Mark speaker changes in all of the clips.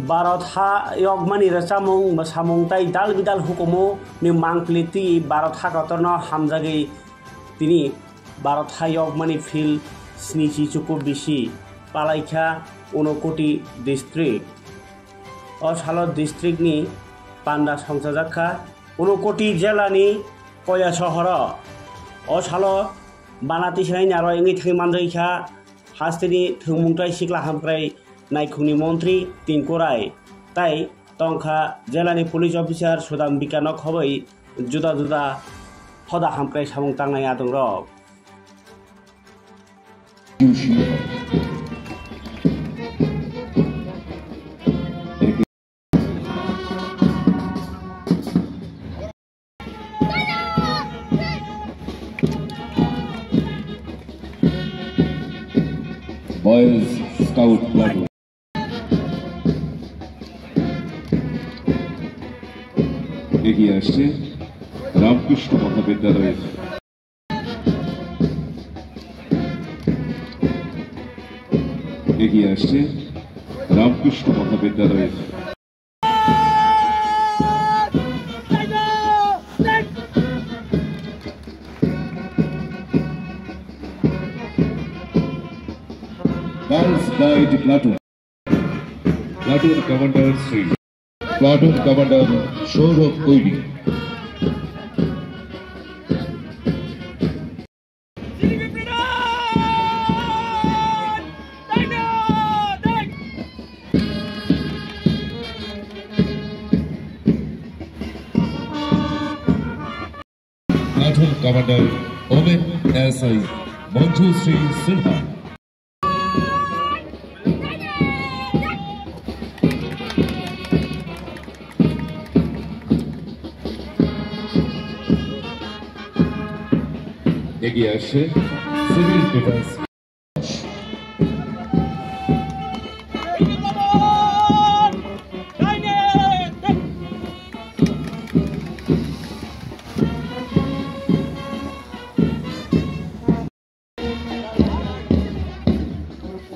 Speaker 1: Barot ha yogmani rasamung basamung tai dal bidal hukumu ni mangpliti barot ha kotorno hamjagi tini barot ha yogmani fil snichi cukup bisi palaikha 59 district o salo district ni panda songsajakha 59 jela ni koya shohor o salo banati sai naro ingi thai manjaikha hastini thungmungtai sikla hamkrai नायखुंनि मन्त्री तिनकुराय ताई तंखा जिलानि police officer Sudam बिकानक हबै जुदा जुदा हदा हामप्राय सामुं तांनाय आदं रक
Speaker 2: Boys Scout Platoon এগিয়ে আসছে রামকৃষ্ণ মহাবিদ্যালয়ের Girls Guide Platoon Commander Sri Platoon Commander Saurabh Koiri Platoon Commander Omen SI Manju Sri Sinha এগিয়ে আসে সিভিল ডিফেন্স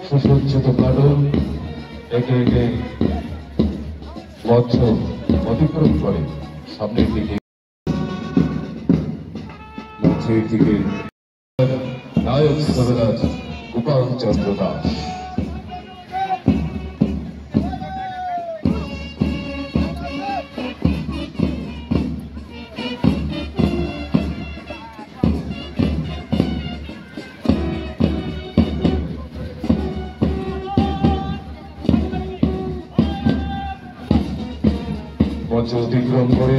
Speaker 2: সুসজ্জিত প্লাটুন একে একে পথ অতিক্রম করে সামনের দিকে নায়ক সবেরাজ গোপাল চন্দ্র দাস মঞ্চ অতিক্রম করে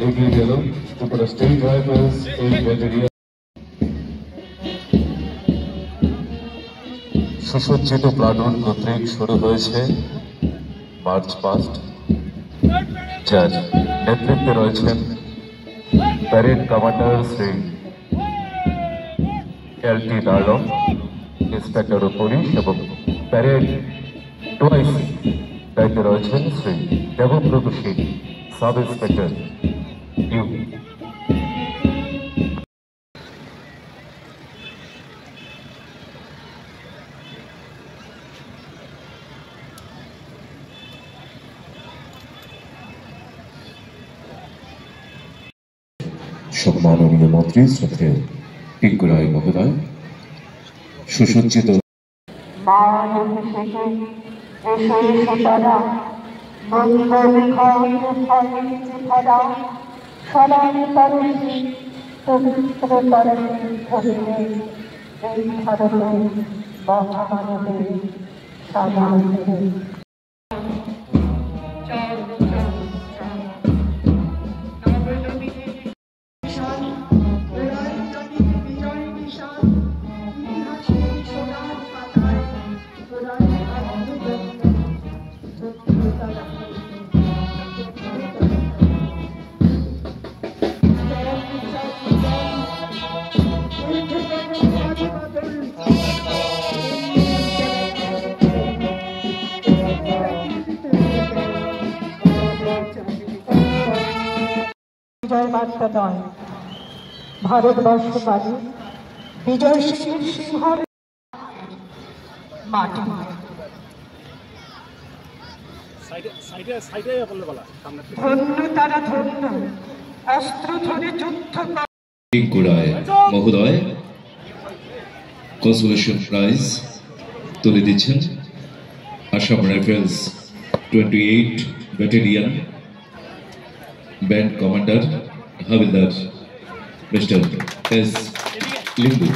Speaker 2: এগিয়ে গেল ত্রিপুরা স্টেট রাইফেলস এই ব্যাটালিয়ন সুসজ্জিত প্লাটুন কর্তৃক শুরু হয়েছে মার্চ পাস্ট যার নেতৃত্বে রয়েছেন parade commander Shri LT Lalan inspector of police এবং প্যারেড টোয়াইসি দায়িত্বে রয়েছেন শ্রী দেবব্রত সিং সাব ইন্সপেক্টর ইউ সম্মাননীয় মন্ত্রী শ্রদ্ধেয় টিঙ্কু রায় মহোদয় সুসজ্জিত
Speaker 3: বিজয় বার্তা নয়, ভারতবর্ষবাদী বিজয় সিংহর মাটি। ধন্য তারা ধন্য, অস্ত্র ধরে যুদ্ধ
Speaker 2: টিঙ্কু রায় মহোদয় কনসোলেশন প্রাইজ তুলে দিচ্ছেন Assam rifles 28 battalion band commander havildar mister S Limbu.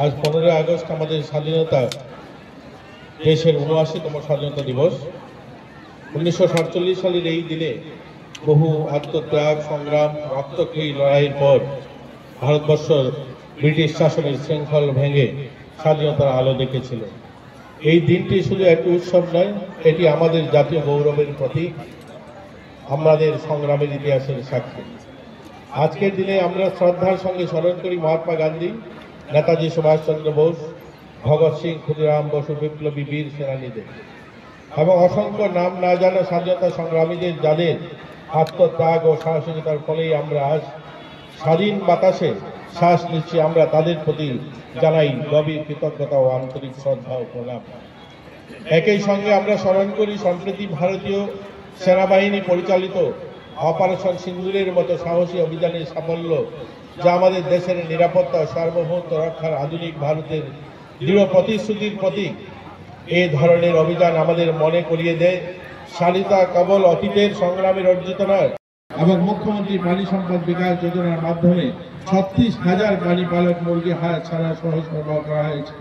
Speaker 4: আজ 15 আগস্ট আমাদের স্বাধীনতা দেশের 79তম স্বাধীনতা দিবস। 1947 সালের এই দিনে বহু আত্মত্যাগ সংগ্রাম রক্তক্ষয়ী লড়াইয়ের পর ভারতবর্ষ ব্রিটিশ শাসনের শৃঙ্খল ভেঙে স্বাধীনতার আলো দেখেছিল। এই দিনটি শুধু একটি উৎসব নয়, এটি আমাদের জাতীয় গৌরবের প্রতীক, আমাদের সংগ্রামের ইতিহাসের সাক্ষী। আজকের দিনে আমরা শ্রদ্ধার সঙ্গে স্মরণ করি মহাত্মা গান্ধী, নেতাজি সুভাষচন্দ্র বোস, ভগৎ সিং, ক্ষুদিরাম বসু, বিপ্লবী বীর সেনানীদের এবং অসংখ্য নাম না জানা স্বাধীনতা সংগ্রামীদের, যাদের আত্মত্যাগ ও সাহসিকতার ফলেই আমরা আজ স্বাধীন বাতাসে শ্বাস নিচ্ছি। আমরা তাদের প্রতি জানাই গভীর কৃতজ্ঞতা ও আন্তরিক শ্রদ্ধা ও প্রণাম। একই সঙ্গে আমরা স্মরণ করি সম্প্রতি ভারতীয় সেনাবাহিনী পরিচালিত অপারেশন সিন্দুরের মতো সাহসী অভিযানের সাফল্য, যা আমাদের দেশের নিরাপত্তা ও সার্বভৌমত্ব রক্ষার আধুনিক ভারতের দৃঢ় প্রতিশ্রুতির প্রতীক। এই ধরনের অভিযান আমাদের মনে করিয়ে দেয় স্বাধীনতা কেবল অতীতের সংগ্রামের অর্জিত নয়। এবং মুখ্যমন্ত্রী প্রাণী সম্পদ বিকাশ যোজনার মাধ্যমে 36,000 প্রাণী পালক মুরগি হাড় ছাড়া সহ সরবরাহ করা হয়েছে।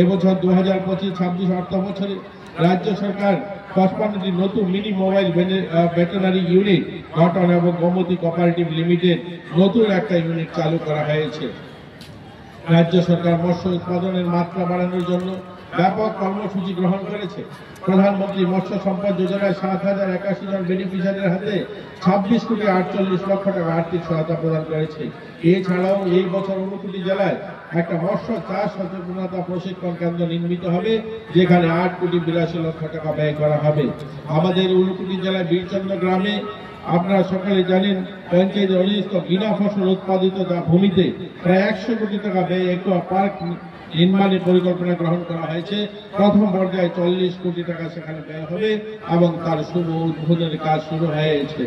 Speaker 4: এবছর 2025-26 অর্থ বছরে রাজ্য সরকার 55টি নতুন মিনি মোবাইল ভেটেরিনারি ইউনিট গঠন এবং গোমতী কোঅপারেটিভ লিমিটেড নতুন একটা ইউনিট চালু করা হয়েছে। রাজ্য সরকার মৎস্য উৎপাদনের মাত্রা বাড়ানোর জন্য ব্যাপক কর্মসূচি গ্রহণ করেছে। প্রধানমন্ত্রী মৎস্য সম্পদ যোজনায় 7,081 জন বেনিফিশিয়ারির হাতে 26,48,00,000 টাকা আর্থিক সহায়তা প্রদান করেছে। এছাড়াও এই বছর ঊনকোটি জেলায় একটা মৎস্য চাষ সচেতনতা প্রশিক্ষণ কেন্দ্র নির্মিত হবে, যেখানে 8,82,00,000 টাকা ব্যয় করা হবে। আমাদের ঊনকোটি জেলায় বীরচন্দ্র গ্রামে আপনারা সকলে জানেন পঞ্চায়েতের অধীনস্থ বিনা ফসল উৎপাদিত ভূমিতে প্রায় 100 কোটি টাকা ব্যয়ে একটি পার্ক নির্মাণের পরিকল্পনা গ্রহণ করা হয়েছে। প্রথম পর্যায়ে 40 কোটি টাকা সেখানে ব্যয় হবে এবং তার শুভ উদ্বোধনের কাজ শুরু হয়েছে।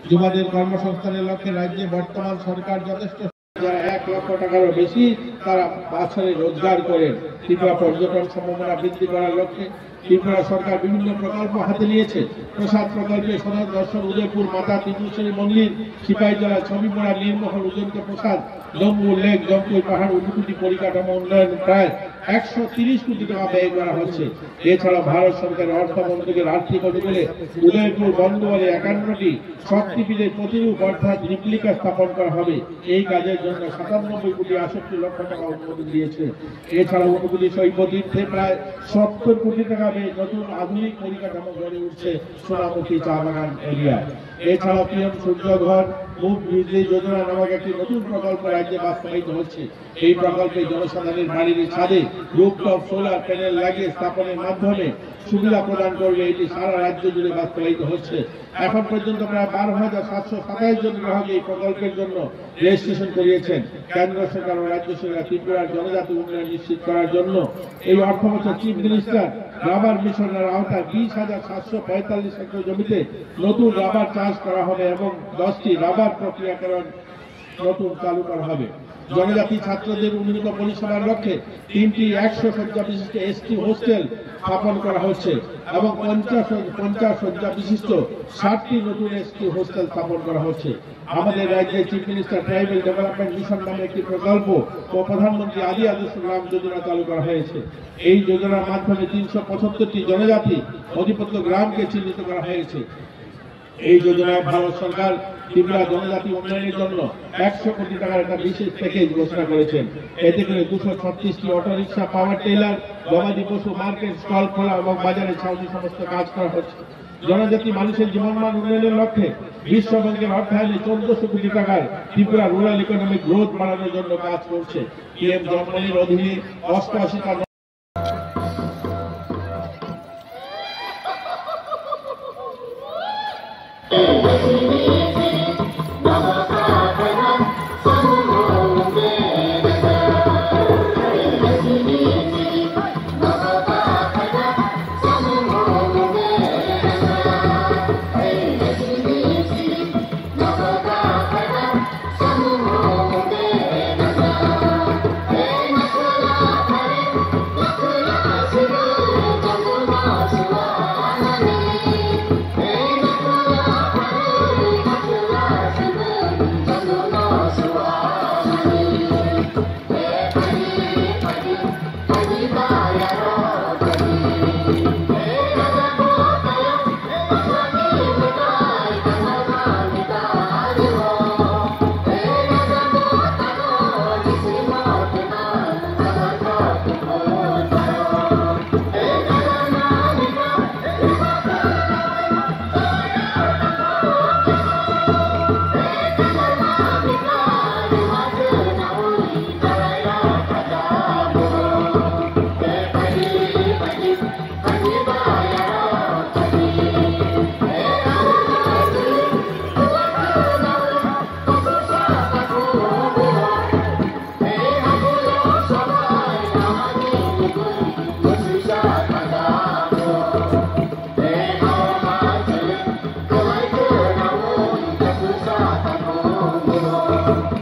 Speaker 4: যুবদের কর্মসংস্থানের লক্ষ্যে রাজ্যে বর্তমান সরকার যথেষ্ট, যারা 1 লক্ষ টাকারও বেশি তারা বছরে রোজগার করেন। ত্রিপুরা পর্যটন সম্ভাবনা বৃদ্ধি করার লক্ষ্যে ত্রিপুরা সরকার বিভিন্ন প্রকল্প হাতে নিয়েছে। প্রসাদ প্রকল্পে সদর দর্শন, উদয়পুর মাতা ত্রিপুরেশ্বরী মন্দির, সিপাহীজলা, ছবিপাড়া, নীলমহল, উজন্ত প্রসাদ, জম্মু লেক, জম্পুই পাহাড়, উন্নতি পরিকাঠামো উন্নয়ন প্রায় 130 কোটি টাকা ব্যয় করা হচ্ছে। এছাড়া ভারত সরকারের অর্থ মন্ত্রকের আর্থিক অনুকূলে উদয়পুর বন্দরে 51টি শক্তিপীঠের প্রতিরূপ অর্থাৎ রিপ্লিকা স্থাপন করা হবে। এই কাজের জন্য 97 কোটি 68 লক্ষ টাকা অনুমোদন দিয়েছে। এছাড়া অনুকূলী শৈব তীর্থে প্রায় 70 কোটি টাকা ব্যয়ে নতুন আধুনিক পরিকাঠামো গড়ে উঠছে সোনামুখী চা বাগান এরিয়া। এছাড়া পিএম সূর্যঘর মুখ বিজলি যোজনা নামক একটি নতুন প্রকল্প রাজ্যে বাস্তবায়িত হচ্ছে। এই প্রকল্পে জনসাধারণের বাড়ির ছাদে রুফটপ সোলার প্যানেল লাগিয়ে স্থাপনের মাধ্যমে সুবিধা প্রদান করবে। এটি সারা রাজ্য জুড়ে বাস্তবায়িত হচ্ছে। এখন পর্যন্ত প্রায় 12,727 জন গ্রাহক এই প্রকল্পের জন্য রেজিস্ট্রেশন করিয়েছেন। কেন্দ্র সরকার ও রাজ্য সরকার ত্রিপুরার জনজাতি উন্নয়ন নিশ্চিত করার জন্য এই অর্থবছর চিফ মিনিস্টার রাবার মিশনের আওতায় 20,745 হেক্টর জমিতে নতুন রাবার চাষ করা হবে এবং 10টি রাবার প্রক্রিয়াকরণ নতুন চালু করা হবে। জনজাতি ছাত্রদের উন্নত পরিষেবার লক্ষ্যে 3টি 100 শয্যা বিশিষ্ট এসটি হোস্টেল স্থাপন করা হচ্ছে এবং 50 শয্যা বিশিষ্ট 60টি নতুন এসটি হোস্টেল স্থাপন করা হচ্ছে। আমাদের রাজ্যে chief minister tribal development mission নামে একটি প্রকল্প ও প্রধানমন্ত্রী আদি আদর্শ গ্রাম যোজনা চালু করা হয়েছে। এই যোজনার মাধ্যমে 375টি জনজাতি অধিপত্য গ্রামকে চিহ্নিত করা হয়েছে। এই যোজনায় ভারত সরকার ত্রিপুরা জনজাতি উন্নয়নের জন্য 100 কোটি টাকার একটা বিশেষ প্যাকেজ ঘোষণা করেছেন। এতে করে 236টি অটোরিকশা, পাওয়ার টেলার, গবাদি পশু মার্কেট স্টল খোলা এবং বাজারে ছাউনি সমস্ত কাজ করা হচ্ছে। জনজাতি মানুষের জীবনমান উন্নয়নের লক্ষ্যে বিশ্ব ব্যাংকের অর্থায়নে 1400 কোটি টাকার ত্রিপুরা রুরাল ইকোনমিক গ্রোথ বাড়ানোর জন্য কাজ করছে। পিএম জন্মনির অধীনে 88টা